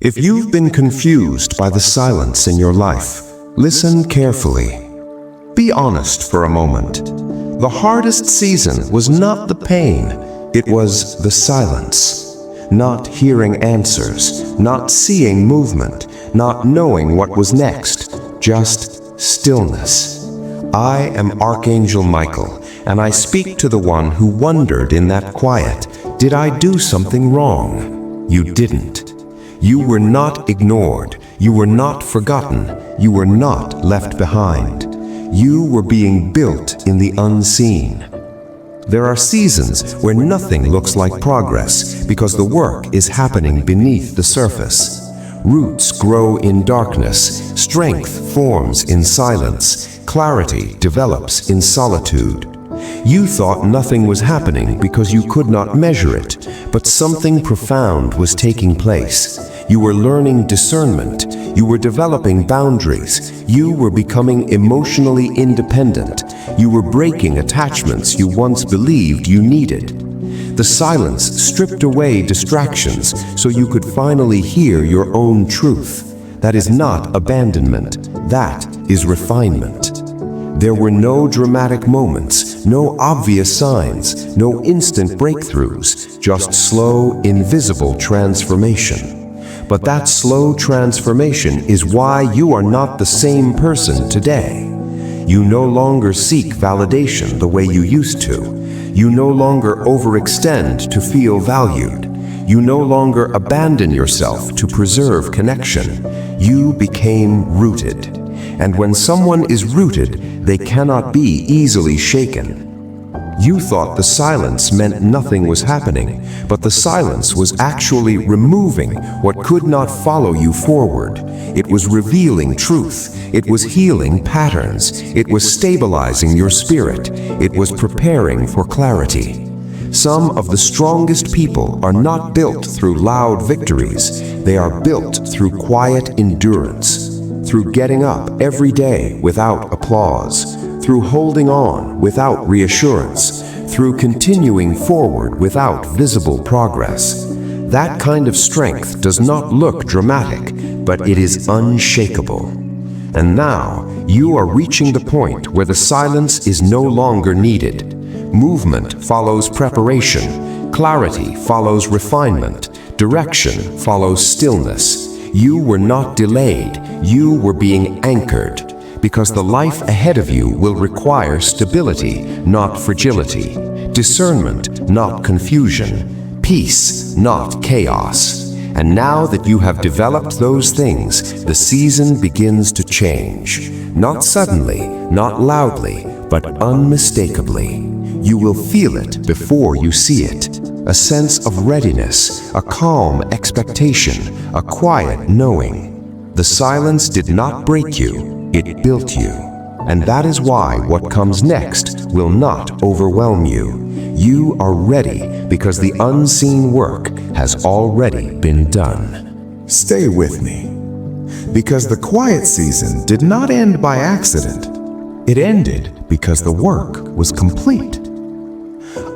If you've been confused by the silence in your life, listen carefully. Be honest for a moment. The hardest season was not the pain, it was the silence. Not hearing answers, not seeing movement, not knowing what was next, just stillness. I am Archangel Michael, and I speak to the one who wondered in that quiet, did I do something wrong? You didn't. You were not ignored, you were not forgotten, you were not left behind. You were being built in the unseen. There are seasons where nothing looks like progress because the work is happening beneath the surface. Roots grow in darkness, strength forms in silence, clarity develops in solitude. You thought nothing was happening because you could not measure it, but something profound was taking place. You were learning discernment. You were developing boundaries. You were becoming emotionally independent. You were breaking attachments you once believed you needed. The silence stripped away distractions so you could finally hear your own truth. That is not abandonment. That is refinement. There were no dramatic moments, no obvious signs, no instant breakthroughs, just slow, invisible transformation. But that slow transformation is why you are not the same person today. You no longer seek validation the way you used to. You no longer overextend to feel valued. You no longer abandon yourself to preserve connection. You became rooted. And when someone is rooted, they cannot be easily shaken. You thought the silence meant nothing was happening, but the silence was actually removing what could not follow you forward. It was revealing truth. It was healing patterns. It was stabilizing your spirit. It was preparing for clarity. Some of the strongest people are not built through loud victories. They are built through quiet endurance, through getting up every day without applause, through holding on without reassurance, through continuing forward without visible progress. That kind of strength does not look dramatic, but it is unshakable. And now, you are reaching the point where the silence is no longer needed. Movement follows preparation, clarity follows refinement, direction follows stillness. You were not delayed, you were being anchored. Because the life ahead of you will require stability, not fragility, discernment, not confusion, peace, not chaos. And now that you have developed those things, the season begins to change. Not suddenly, not loudly, but unmistakably. You will feel it before you see it. A sense of readiness, a calm expectation, a quiet knowing. The silence did not break you. It built you. And that is why what comes next will not overwhelm you. You are ready because the unseen work has already been done. Stay with me. Because the quiet season did not end by accident. It ended because the work was complete.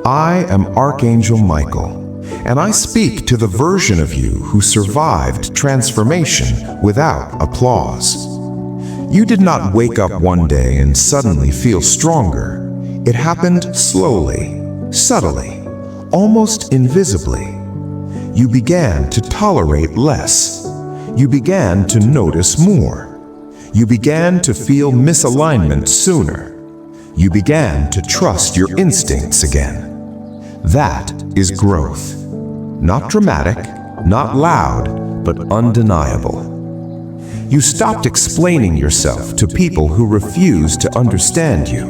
I am Archangel Michael, and I speak to the version of you who survived transformation without applause. You did not wake up one day and suddenly feel stronger. It happened slowly, subtly, almost invisibly. You began to tolerate less. You began to notice more. You began to feel misalignment sooner. You began to trust your instincts again. That is growth. Not dramatic, not loud, but undeniable. You stopped explaining yourself to people who refused to understand you.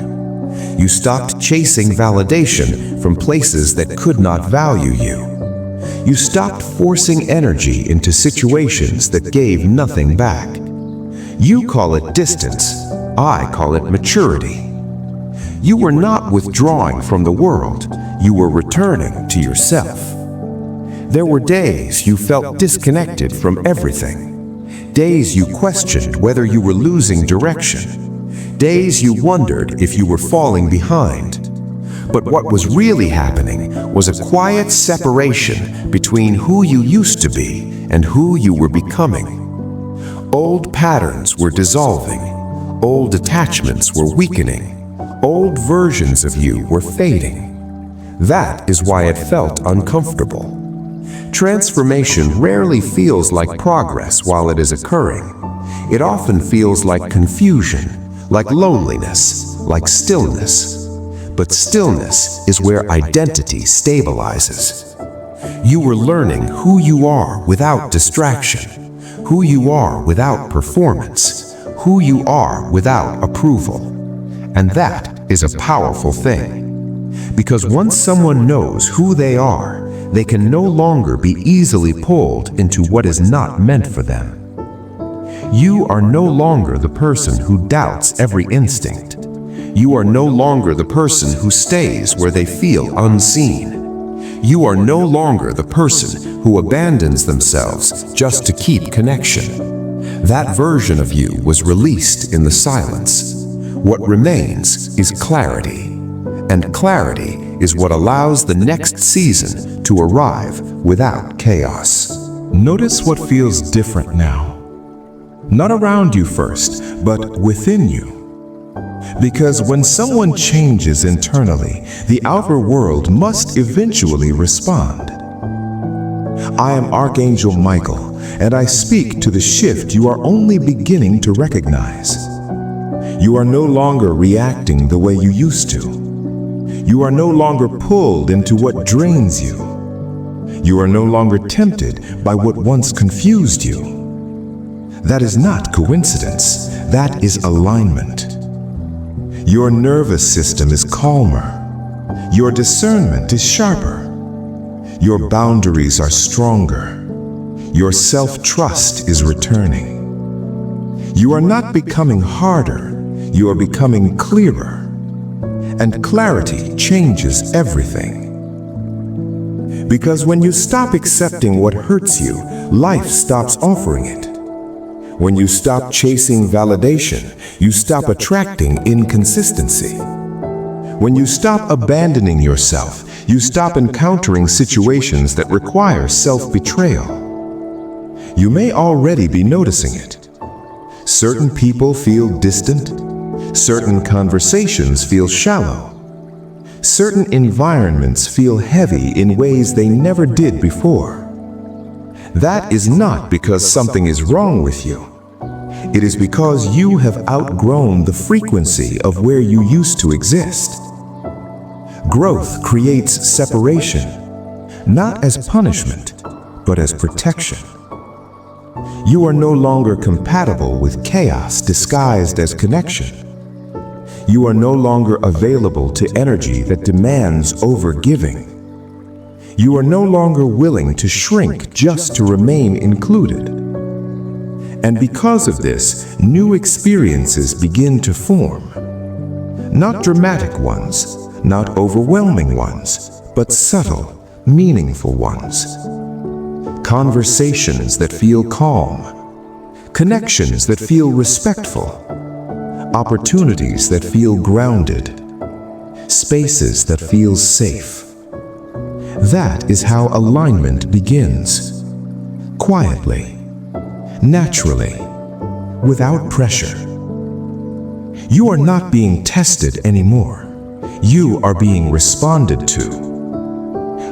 You stopped chasing validation from places that could not value you. You stopped forcing energy into situations that gave nothing back. You call it distance. I call it maturity. You were not withdrawing from the world. You were returning to yourself. There were days you felt disconnected from everything. Days you questioned whether you were losing direction. Days you wondered if you were falling behind. But what was really happening was a quiet separation between who you used to be and who you were becoming. Old patterns were dissolving. Old attachments were weakening. Old versions of you were fading. That is why it felt uncomfortable. Transformation rarely feels like progress while it is occurring. It often feels like confusion, like loneliness, like stillness. But stillness is where identity stabilizes. You were learning who you are without distraction, who you are without performance, who you are without approval. And that is a powerful thing. Because once someone knows who they are, they can no longer be easily pulled into what is not meant for them. You are no longer the person who doubts every instinct. You are no longer the person who stays where they feel unseen. You are no longer the person who abandons themselves just to keep connection. That version of you was released in the silence. What remains is clarity. And clarity is what allows the next season to arrive without chaos. Notice what feels different now. Not around you first, but within you. Because when someone changes internally, the outer world must eventually respond. I am Archangel Michael, and I speak to the shift you are only beginning to recognize. You are no longer reacting the way you used to. You are no longer pulled into what drains you. You are no longer tempted by what once confused you. That is not coincidence, that is alignment. Your nervous system is calmer. Your discernment is sharper. Your boundaries are stronger. Your self-trust is returning. You are not becoming harder, you are becoming clearer. And clarity changes everything. Because when you stop accepting what hurts you, life stops offering it. When you stop chasing validation, you stop attracting inconsistency. When you stop abandoning yourself, you stop encountering situations that require self-betrayal. You may already be noticing it. Certain people feel distant. Certain conversations feel shallow. Certain environments feel heavy in ways they never did before. That is not because something is wrong with you. It is because you have outgrown the frequency of where you used to exist. Growth creates separation, not as punishment, but as protection. You are no longer compatible with chaos disguised as connection. You are no longer available to energy that demands overgiving. You are no longer willing to shrink just to remain included. And because of this, new experiences begin to form. Not dramatic ones, not overwhelming ones, but subtle, meaningful ones. Conversations that feel calm. Connections that feel respectful. Opportunities that feel grounded. Spaces that feel safe. That is how alignment begins. Quietly. Naturally, without pressure. You are not being tested anymore. You are being responded to.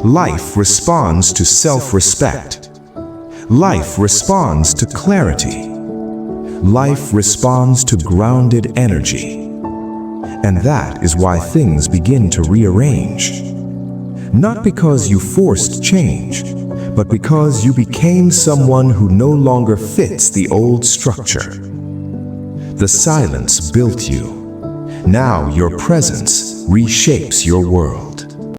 Life responds to self-respect. Life responds to clarity. Life responds to grounded energy. And that is why things begin to rearrange. Not because you forced change, but because you became someone who no longer fits the old structure. The silence built you. Now your presence reshapes your world.